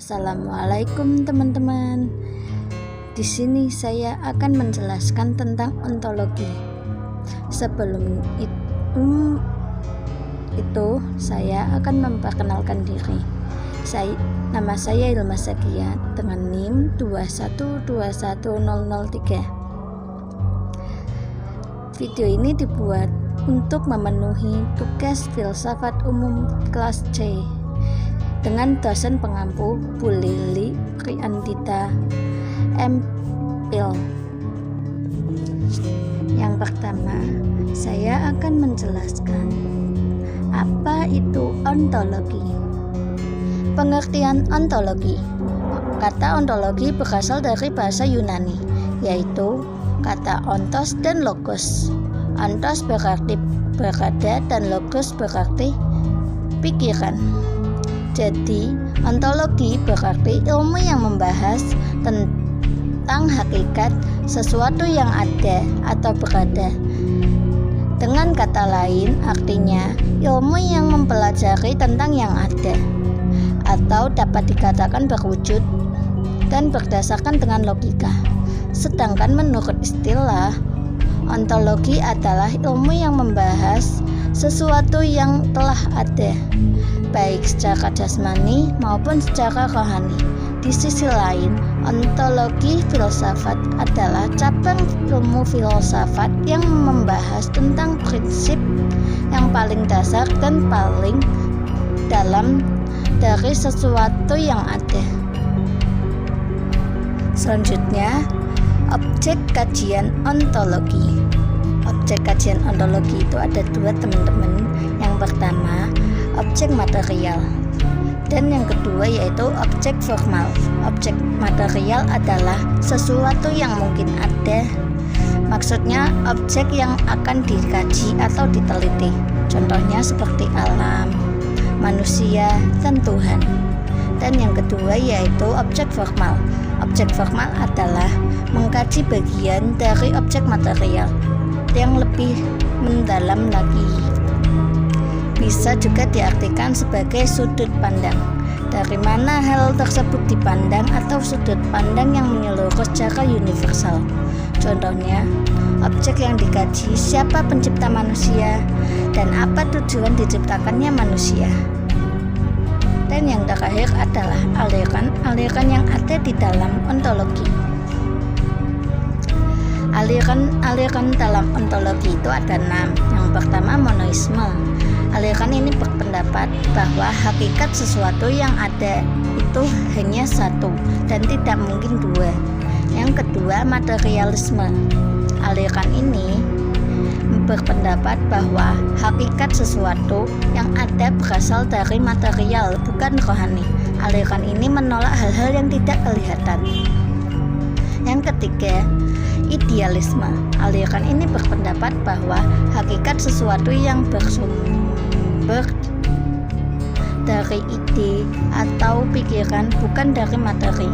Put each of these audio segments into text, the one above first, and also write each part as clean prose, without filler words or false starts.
Assalamualaikum teman-teman. Di sini saya akan menjelaskan tentang ontologi. Sebelum itu saya akan memperkenalkan diri. Nama saya Ilma Zakia dengan NIM 2121003. Video ini dibuat untuk memenuhi tugas filsafat umum kelas C dengan dosen pengampu Bu Lili Kriandita MPhil. Yang pertama, saya akan menjelaskan apa itu ontologi. Pengertian ontologi. Kata ontologi berasal dari bahasa Yunani, yaitu kata ontos dan logos. Ontos berarti berada dan logos berarti pikiran. Jadi, ontologi berarti ilmu yang membahas tentang hakikat sesuatu yang ada atau berada. Dengan kata lain, artinya ilmu yang mempelajari tentang yang ada, atau dapat dikatakan berwujud dan berdasarkan dengan logika. Sedangkan menurut istilah, ontologi adalah ilmu yang membahas sesuatu yang telah ada, baik secara jasmani maupun secara rohani. Di sisi lain, ontologi filsafat adalah cabang ilmu filsafat yang membahas tentang prinsip yang paling dasar dan paling dalam dari sesuatu yang ada. Selanjutnya, objek kajian ontologi. Objek kajian ontologi itu ada dua, teman-teman. Yang pertama, objek material, dan yang kedua yaitu objek formal. Objek material adalah sesuatu yang mungkin ada, maksudnya objek yang akan dikaji atau diteliti, contohnya seperti alam, manusia, dan Tuhan. Dan yang kedua yaitu objek formal. Objek formal adalah mengkaji bagian dari objek material yang lebih mendalam lagi. Bisa juga diartikan sebagai sudut pandang, dari mana hal tersebut dipandang, atau sudut pandang yang menyeluruh secara universal. Contohnya, objek yang dikaji siapa pencipta manusia dan apa tujuan diciptakannya manusia. Dan yang terakhir adalah aliran yang ada di dalam ontologi. Aliran dalam ontologi itu ada 6. Yang pertama, monoisme. Aliran ini berpendapat bahwa hakikat sesuatu yang ada itu hanya satu dan tidak mungkin dua. Yang kedua, materialisme. Aliran ini berpendapat bahwa hakikat sesuatu yang ada berasal dari material, bukan rohani. Aliran ini menolak hal-hal yang tidak kelihatan. Yang ketiga, idealisme. Aliran ini berpendapat bahwa hakikat sesuatu yang bersumber dari ide atau pikiran, bukan dari materi.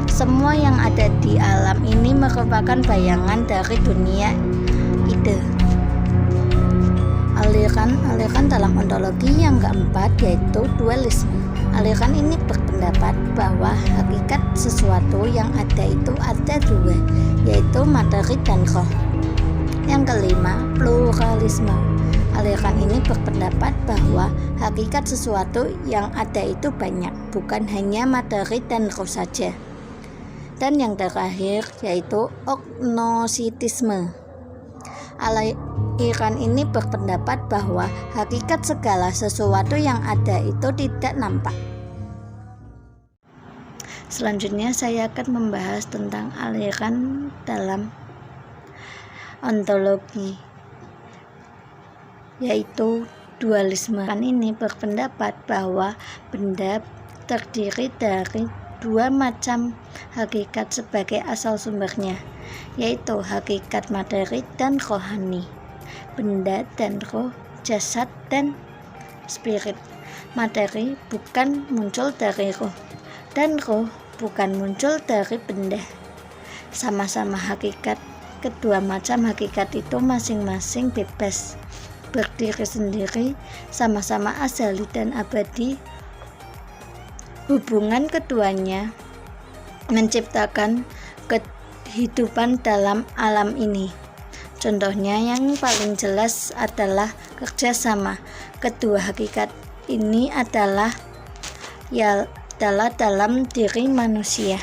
Semua yang ada di alam ini merupakan bayangan dari dunia ide. Aliran dalam ontologi yang keempat yaitu dualisme. Aliran ini berpendapat bahwa hakikat sesuatu yang ada itu ada dua, yaitu materi dan roh. Yang kelima, pluralisme. Aliran ini berpendapat bahwa hakikat sesuatu yang ada itu banyak, bukan hanya materi dan roh saja. Dan yang terakhir yaitu ognositisme. Aliran ini berpendapat bahwa hakikat segala sesuatu yang ada itu tidak nampak. Selanjutnya saya akan membahas tentang aliran dalam ontologi, yaitu dualisme. Aliran ini berpendapat bahwa benda terdiri dari dua macam hakikat sebagai asal sumbernya, yaitu hakikat materi dan rohani, benda dan roh, jasad dan spirit. Materi bukan muncul dari roh, dan roh bukan muncul dari benda. Sama-sama hakikat. Kedua macam hakikat itu masing-masing bebas, berdiri sendiri, sama-sama azali dan abadi, Hubungan keduanya menciptakan kehidupan dalam alam ini. Contohnya yang paling jelas adalah kerjasama. Kedua hakikat ini adalah dalam diri manusia.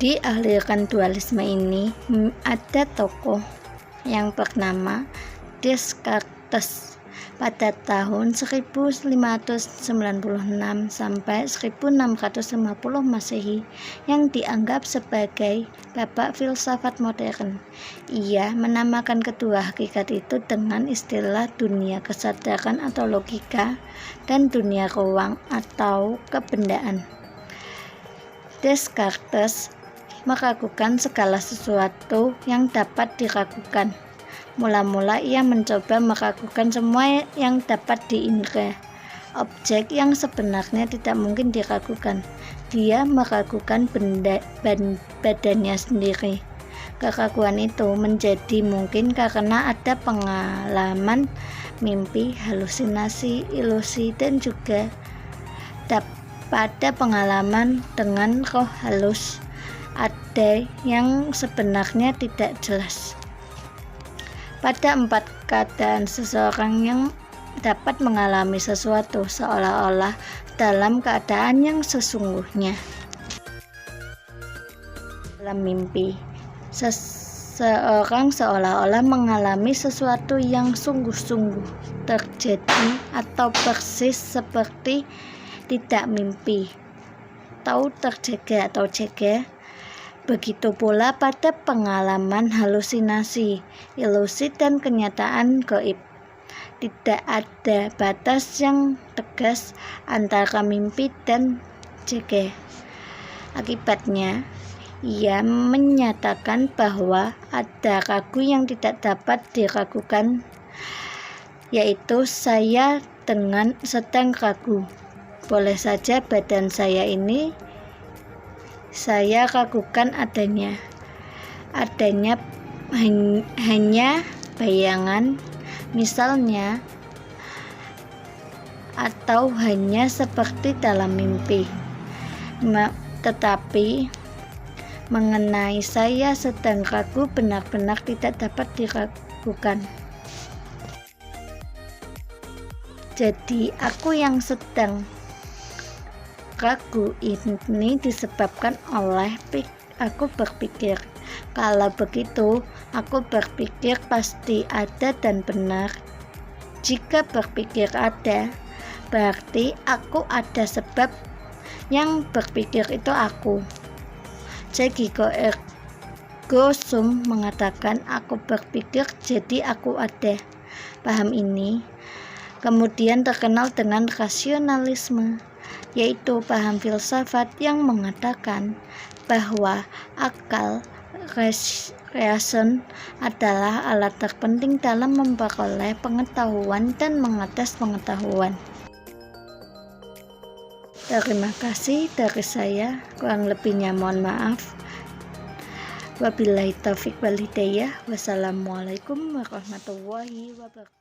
Di aliran dualisme ini ada tokoh yang bernama Descartes pada tahun 1596 sampai 1650 Masehi yang dianggap sebagai bapak filsafat modern. Ia menamakan kedua hakikat itu dengan istilah dunia kesadaran atau logika dan dunia ruang atau kebendaan. Descartes meragukan segala sesuatu yang dapat diragukan. Mula-mula ia mencoba meragukan semua yang dapat diindra. Objek yang sebenarnya tidak mungkin diragukan. Dia meragukan badannya sendiri. Keraguan itu menjadi mungkin karena ada pengalaman mimpi, halusinasi, ilusi, dan juga pada pengalaman dengan roh halus ada yang sebenarnya tidak jelas. Pada 4 keadaan seseorang yang dapat mengalami sesuatu seolah-olah dalam keadaan yang sesungguhnya. Dalam mimpi, seseorang seolah-olah mengalami sesuatu yang sungguh-sungguh terjadi atau persis seperti tidak mimpi, tahu terjaga atau jaga. Begitu pula pada pengalaman halusinasi, ilusi, dan kenyataan gaib. Tidak ada batas yang tegas antara mimpi dan jaga. Akibatnya, ia menyatakan bahwa ada ragu yang tidak dapat diragukan, yaitu saya sedang ragu. Boleh saja badan saya ini saya ragukan adanya hanya bayangan misalnya, atau hanya seperti dalam mimpi. Tetapi mengenai saya sedang ragu benar-benar tidak dapat diragukan. Jadi aku yang sedang ragu ini disebabkan oleh aku berpikir. Kalau begitu, aku berpikir pasti ada dan benar. Jika berpikir ada, berarti aku ada sebab yang berpikir itu aku. Jigiko ergo sum mengatakan aku berpikir jadi aku ada. Paham ini kemudian terkenal dengan rasionalisme, yaitu paham filsafat yang mengatakan bahwa akal reason adalah alat terpenting dalam memperoleh pengetahuan dan mengatas pengetahuan. Terima kasih dari saya, kurang lebihnya mohon maaf. Wabillahi taufiq wal hidayah. Wassalamualaikum warahmatullahi wabarakatuh.